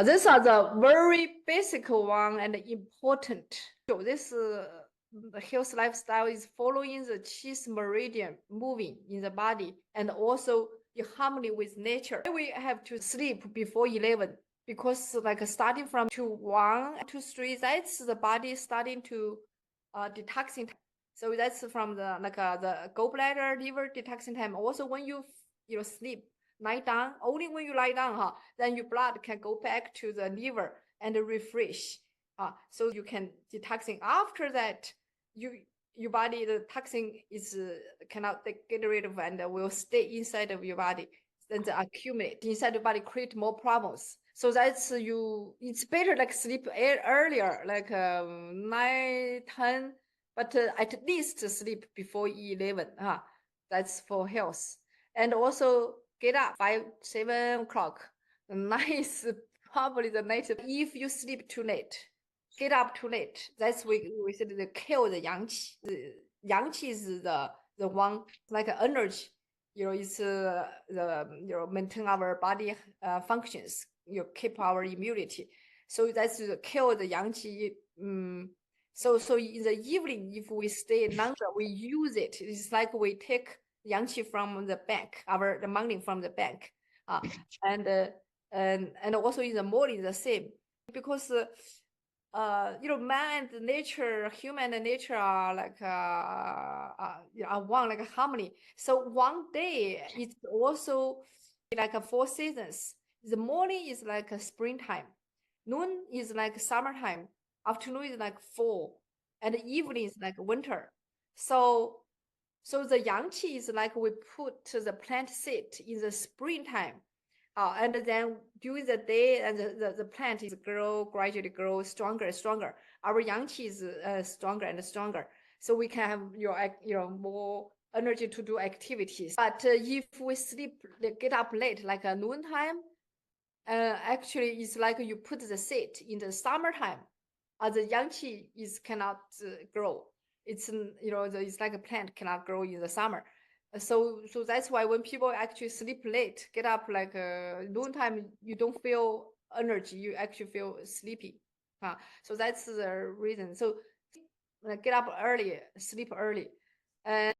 These are the very basic one and important. So this the health lifestyle is following the chi meridian moving in the body and also in harmony with nature. We have to sleep before 11 because like starting from 1 to 3, that's the body starting to detoxing. So that's from the the gallbladder, liver detoxing time. Also when you sleep, lie down, only when you lie down, then your blood can go back to the liver and refresh. So you can detoxing. After that, your body, the toxin is cannot get rid of and will stay inside of your body. Then the accumulate inside the body, create more problems. So that's it's better like sleep earlier, like 9, 10, but at least sleep before 11. That's for health. And also get up 5, 7 o'clock. Nice, probably the night. If you sleep too late, get up too late. That's we said the kill the yang qi. The yang qi is the one like energy. It's the maintain our body functions. Keep our immunity. So that's kill the yang qi. So in the evening, if we stay longer, we use it. It's like we take yang qi from the bank, the money from the bank, and also in the morning the same, because man and nature, human and nature are like are one, like a harmony. So one day it's also like 4 seasons. The morning is like a springtime, noon is like summertime, afternoon is like fall, and the evening is like winter. So the yang qi is like we put the plant seed in the springtime, and then during the day, and the plant is gradually grow stronger and stronger. Our yang qi is stronger and stronger, so we can have more energy to do activities. But if we get up late, like a noon time, actually it's like you put the seed in the summertime, the yang qi cannot grow. It's it's like a plant cannot grow in the summer. So that's why when people actually sleep late, get up like noontime, you don't feel energy, you actually feel sleepy. So that's the reason. So get up early, sleep early, and